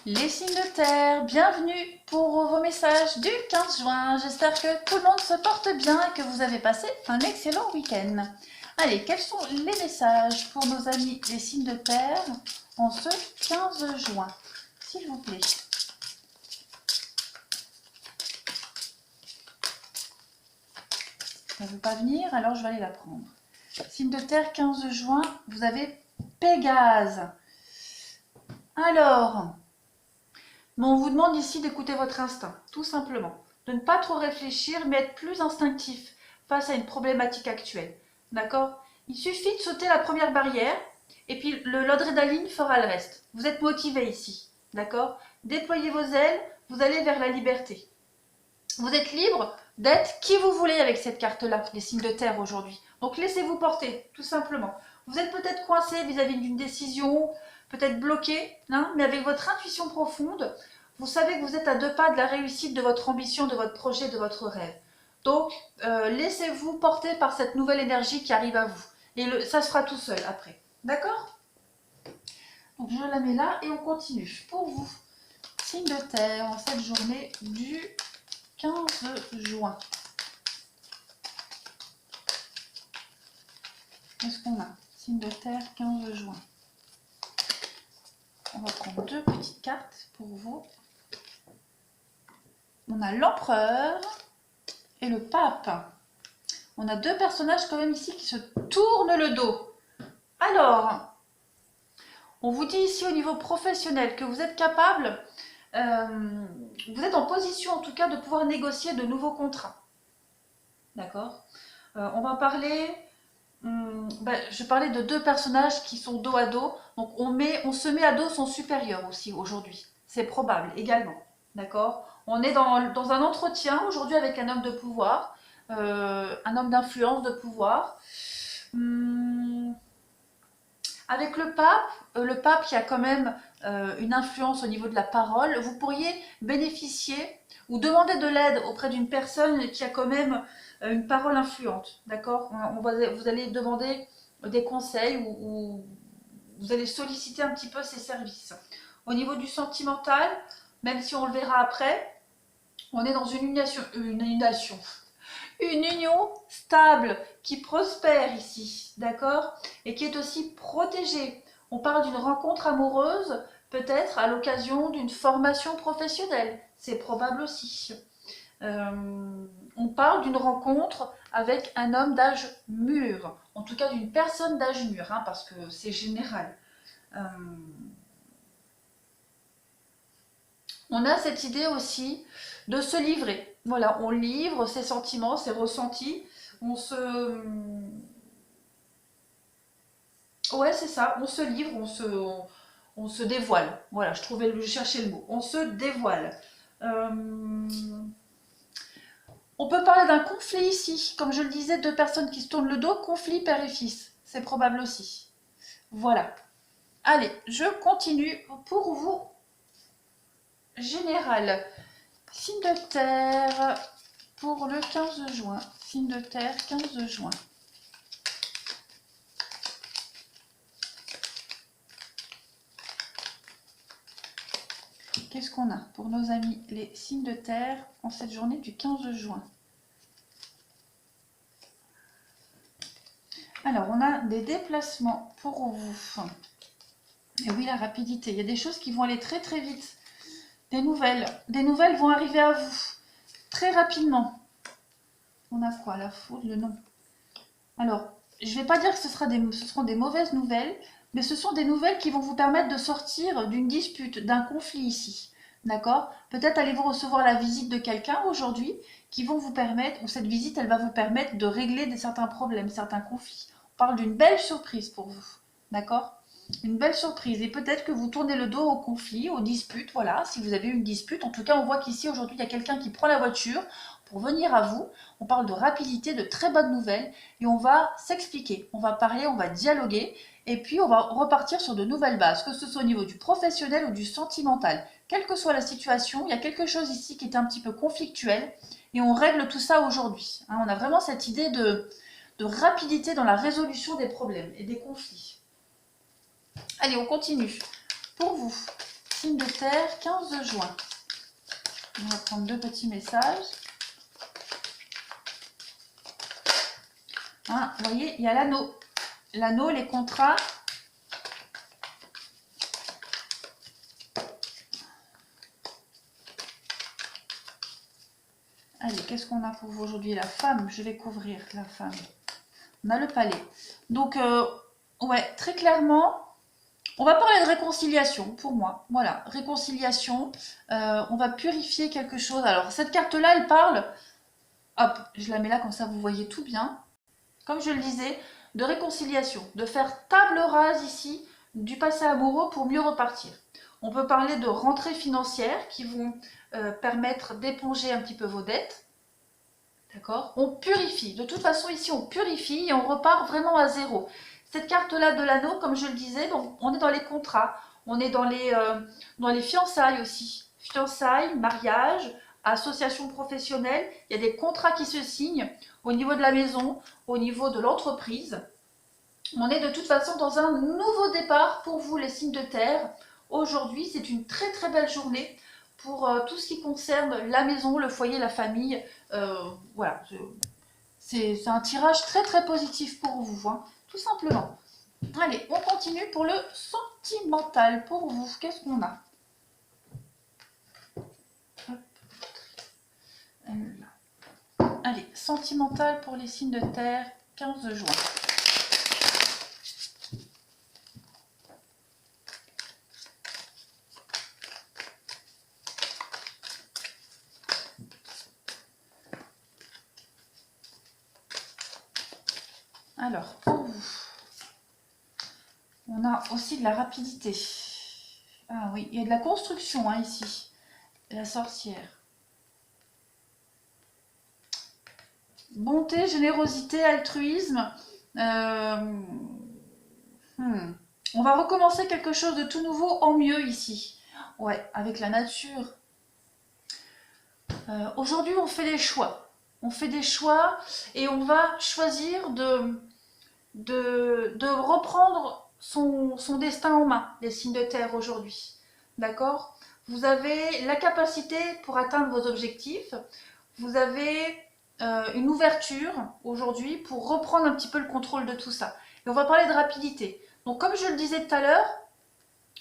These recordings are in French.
Les signes de terre, bienvenue pour vos messages du 15 juin. J'espère que tout le monde se porte bien et que vous avez passé un excellent week-end. Allez, quels sont les messages pour nos amis les signes de terre en ce 15 juin, s'il vous plaît? Ça ne veut pas venir, alors je vais aller la prendre. Signe de terre, 15 juin, vous avez Pégase. Alors... mais on vous demande ici d'écouter votre instinct, tout simplement. De ne pas trop réfléchir, mais être plus instinctif face à une problématique actuelle. D'accord? Il suffit de sauter la première barrière, et puis l'adrénaline fera le reste. Vous êtes motivé ici. D'accord? Déployez vos ailes, vous allez vers la liberté. Vous êtes libre d'être qui vous voulez avec cette carte-là, les signes de terre aujourd'hui. Donc laissez-vous porter, tout simplement. Vous êtes peut-être coincé vis-à-vis d'une décision, peut-être bloqué, hein, mais avec votre intuition profonde, vous savez que vous êtes à 2 pas de la réussite de votre ambition, de votre projet, de votre rêve. Donc, laissez-vous porter par cette nouvelle énergie qui arrive à vous. Et ça se fera tout seul après. D'accord? Donc, je la mets là et on continue. Pour vous, signe de terre en cette journée du 15 juin. Qu'est-ce qu'on a? Signe de terre, 15 juin. On va prendre 2 petites cartes pour vous. On a l'empereur et le pape. On a 2 personnages quand même ici qui se tournent le dos. Alors, on vous dit ici au niveau professionnel que vous êtes capable, vous êtes en position en tout cas de pouvoir négocier de nouveaux contrats. D'accord? On va parler... je parlais de 2 personnages qui sont dos à dos. Donc on se met à dos son supérieur aussi aujourd'hui. C'est probable également. D'accord? On est dans un entretien aujourd'hui avec un homme de pouvoir, un homme d'influence de pouvoir. Avec le pape qui a quand même une influence au niveau de la parole, vous pourriez bénéficier ou demander de l'aide auprès d'une personne qui a quand même une parole influente, d'accord? Vous allez demander des conseils ou vous allez solliciter un petit peu ses services. Au niveau du sentimental, même si on le verra après, on est dans une union stable qui prospère ici, d'accord? Et qui est aussi protégée. On parle d'une rencontre amoureuse, peut-être à l'occasion d'une formation professionnelle. C'est probable aussi. On parle d'une rencontre avec un homme d'âge mûr, en tout cas d'une personne d'âge mûr, hein, parce que c'est général. On a cette idée aussi de se livrer. Voilà, on livre ses sentiments, ses ressentis. Ouais, c'est ça, on se livre, on se dévoile. Voilà, je cherchais le mot. On se dévoile. On peut parler d'un conflit ici. Comme je le disais, 2 personnes qui se tournent le dos, conflit père et fils. C'est probable aussi. Voilà. Allez, je continue pour vous. Général. Signe de terre pour le 15 juin. Signe de terre, 15 juin. Qu'est-ce qu'on a pour nos amis les signes de terre en cette journée du 15 juin? Alors, on a des déplacements pour vous. Et oui, la rapidité. Il y a des choses qui vont aller très très vite. Des nouvelles vont arriver à vous très rapidement. On a quoi? La faute, le nom. Alors, je ne vais pas dire que ce seront des mauvaises nouvelles, mais ce sont des nouvelles qui vont vous permettre de sortir d'une dispute, d'un conflit ici. D'accord? Peut-être allez-vous recevoir la visite de quelqu'un aujourd'hui qui vont vous permettre, ou cette visite, elle va vous permettre de régler certains problèmes, certains conflits. On parle d'une belle surprise pour vous. D'accord? Une belle surprise. Et peut-être que vous tournez le dos au conflit, aux disputes. Voilà, si vous avez une dispute. En tout cas, on voit qu'ici, aujourd'hui, il y a quelqu'un qui prend la voiture pour venir à vous. On parle de rapidité, de très bonnes nouvelles. Et on va s'expliquer. On va parler, on va dialoguer. Et puis, on va repartir sur de nouvelles bases, que ce soit au niveau du professionnel ou du sentimental. Quelle que soit la situation, il y a quelque chose ici qui est un petit peu conflictuel. Et on règle tout ça aujourd'hui. Hein, on a vraiment cette idée de rapidité dans la résolution des problèmes et des conflits. Allez, on continue. Pour vous, signe de terre, 15 juin. On va prendre 2 petits messages. Hein, vous voyez, il y a l'anneau. L'anneau, les contrats. Allez, qu'est-ce qu'on a pour vous aujourd'hui? La femme, je vais couvrir la femme. On a le palais. Donc, ouais, très clairement, on va parler de réconciliation pour moi. Voilà, réconciliation. On va purifier quelque chose. Alors, cette carte-là, elle parle, hop, je la mets là comme ça, vous voyez tout bien. Comme je le disais, de réconciliation, de faire table rase ici du passé amoureux pour mieux repartir. On peut parler de rentrées financières qui vont permettre d'éponger un petit peu vos dettes. D'accord? On purifie. De toute façon, ici, on purifie et on repart vraiment à zéro. Cette carte-là de l'anneau, comme je le disais, donc, on est dans les contrats, on est dans les fiançailles aussi. Fiançailles, mariage, association professionnelle, il y a des contrats qui se signent au niveau de la maison, au niveau de l'entreprise. On est de toute façon dans un nouveau départ pour vous, les signes de terre. Aujourd'hui, c'est une très très belle journée pour tout ce qui concerne la maison, le foyer, la famille. Voilà, c'est un tirage très très positif pour vous, hein, tout simplement. Allez, on continue pour le sentimental. Pour vous, qu'est-ce qu'on a? Allez, sentimental pour les signes de terre, 15 juin. Alors, pour vous, on a aussi de la rapidité. Ah oui, il y a de la construction hein, ici. La sorcière. Bonté, générosité, altruisme. On va recommencer quelque chose de tout nouveau en mieux ici. Ouais, avec la nature. Aujourd'hui, on fait des choix. On fait des choix et on va choisir de reprendre son destin en main, les signes de terre aujourd'hui. D'accord? Vous avez la capacité pour atteindre vos objectifs. Vous avez une ouverture aujourd'hui pour reprendre un petit peu le contrôle de tout ça. Et on va parler de rapidité. Donc comme je le disais tout à l'heure,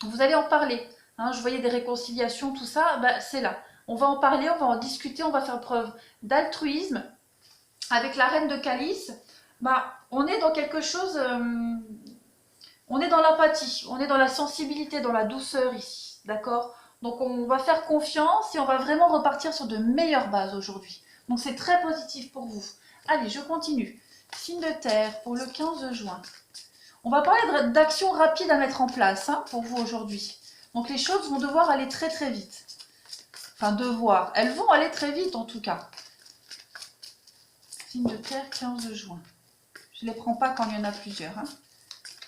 vous allez en parler. Hein, je voyais des réconciliations, tout ça, bah, c'est là. On va en parler, on va en discuter, on va faire preuve d'altruisme. Avec la reine de calice, bah, on est dans quelque chose, on est dans l'empathie, on est dans la sensibilité, dans la douceur ici, d'accord? Donc on va faire confiance et on va vraiment repartir sur de meilleures bases aujourd'hui. Donc c'est très positif pour vous. Allez, je continue. Signe de terre pour le 15 juin. On va parler d'actions rapides à mettre en place hein, pour vous aujourd'hui. Donc les choses vont devoir aller très très vite. Enfin devoir, elles vont aller très vite en tout cas. Signe de terre, 15 juin. Je ne les prends pas quand il y en a plusieurs. Hein.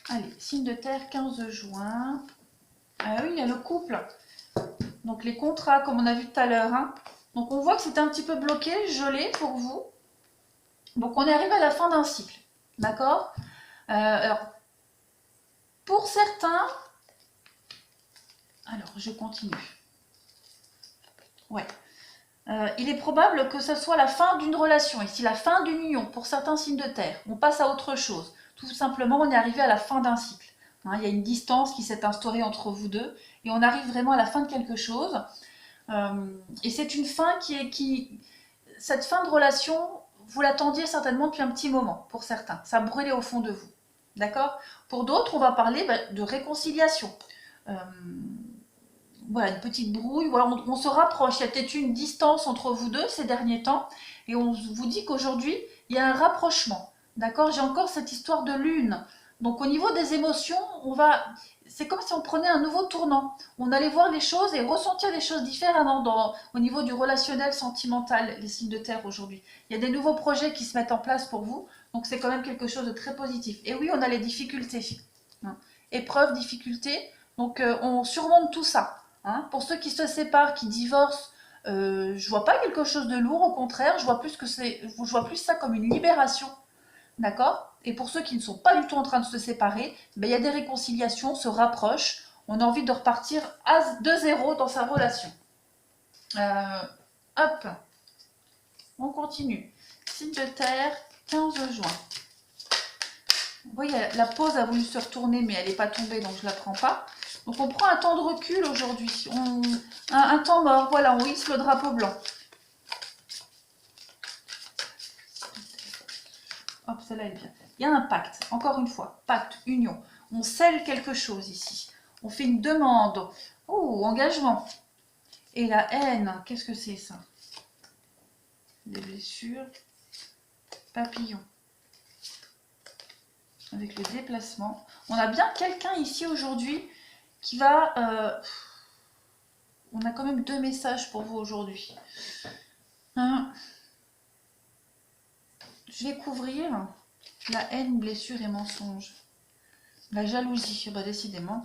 Allez, signe de terre, 15 juin. Ah oui, il y a le couple. Donc les contrats, comme on a vu tout à l'heure. Hein. Donc on voit que c'était un petit peu bloqué, gelé pour vous. Donc on est arrivé à la fin d'un cycle. D'accord alors, pour certains... Alors, je continue. Ouais. Il est probable que ce soit la fin d'une relation, ici la fin d'une union pour certains signes de terre. On passe à autre chose. Tout simplement, on est arrivé à la fin d'un cycle. Hein, il y a une distance qui s'est instaurée entre vous deux et on arrive vraiment à la fin de quelque chose. Et c'est une fin cette fin de relation, vous l'attendiez certainement depuis un petit moment pour certains. Ça brûlait au fond de vous. D'accord? Pour d'autres, on va parler de réconciliation. Voilà, une petite brouille, voilà, on se rapproche, il y a peut-être eu une distance entre vous deux ces derniers temps, et on vous dit qu'aujourd'hui, il y a un rapprochement, d'accord? J'ai encore cette histoire de lune, donc au niveau des émotions, c'est comme si on prenait un nouveau tournant, on allait voir les choses et ressentir les choses différemment au niveau du relationnel sentimental, les signes de terre aujourd'hui. Il y a des nouveaux projets qui se mettent en place pour vous, donc c'est quand même quelque chose de très positif. Et oui, on a les difficultés, hein. Épreuves, difficultés, donc on surmonte tout ça. Hein, pour ceux qui se séparent, qui divorcent, je vois pas quelque chose de lourd, au contraire, je vois plus ça comme une libération, d'accord? Et pour ceux qui ne sont pas du tout en train de se séparer, ben, il y a des réconciliations, se rapprochent, On a envie de repartir de zéro dans sa relation. Hop, on continue. Signe de terre, 15 juin. Vous voyez, la pause a voulu se retourner, mais elle n'est pas tombée, donc je ne la prends pas. Donc on prend un temps de recul aujourd'hui. Un temps mort, voilà, on hisse le drapeau blanc. Hop, celle-là est bien. Il y a un pacte, encore une fois, pacte, union. On scelle quelque chose ici. On fait une demande. Oh, engagement. Et la haine, qu'est-ce que c'est ça? Des blessures. Papillon. Avec le déplacement. On a bien quelqu'un ici aujourd'hui qui va... on a quand même 2 messages pour vous aujourd'hui. Je vais couvrir la haine, blessure et mensonge. La jalousie, bah décidément.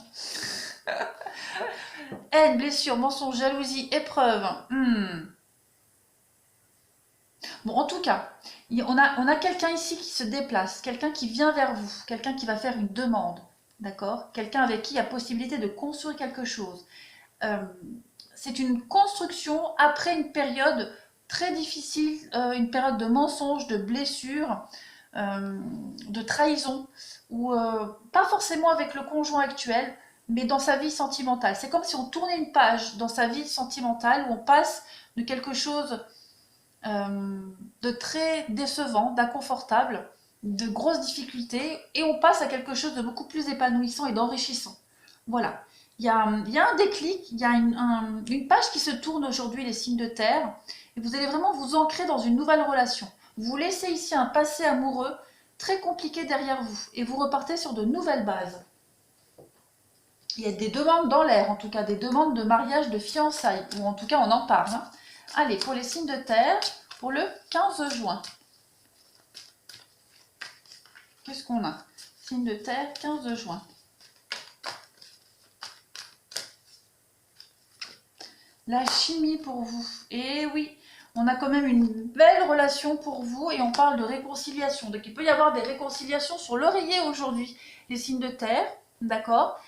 Haine, blessure, mensonge, jalousie, épreuve. Bon, en tout cas, on a quelqu'un ici qui se déplace, quelqu'un qui vient vers vous, quelqu'un qui va faire une demande, d'accord? Quelqu'un avec qui il y a possibilité de construire quelque chose. C'est une construction après une période très difficile, une période de mensonges, de blessures, de trahison, ou pas forcément avec le conjoint actuel, mais dans sa vie sentimentale. C'est comme si on tournait une page dans sa vie sentimentale, où on passe de quelque chose de très décevant, d'inconfortable, de grosses difficultés, et on passe à quelque chose de beaucoup plus épanouissant et d'enrichissant. Voilà. Il y a un déclic, il y a une page qui se tourne aujourd'hui, les signes de terre, et vous allez vraiment vous ancrer dans une nouvelle relation. Vous laissez ici un passé amoureux très compliqué derrière vous, et vous repartez sur de nouvelles bases. Il y a des demandes dans l'air, en tout cas des demandes de mariage, de fiançailles, ou en tout cas on en parle. Allez, pour les signes de terre, pour le 15 juin. Qu'est-ce qu'on a? Signe de terre, 15 juin. La chimie pour vous. Et oui, on a quand même une belle relation pour vous et on parle de réconciliation. Donc il peut y avoir des réconciliations sur l'oreiller aujourd'hui. Les signes de terre, d'accord?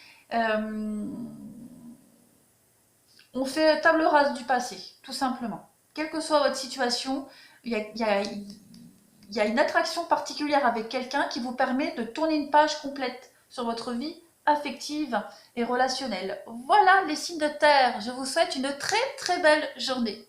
On fait table rase du passé, tout simplement. Quelle que soit votre situation, il y a une attraction particulière avec quelqu'un qui vous permet de tourner une page complète sur votre vie affective et relationnelle. Voilà les signes de terre. Je vous souhaite une très très belle journée.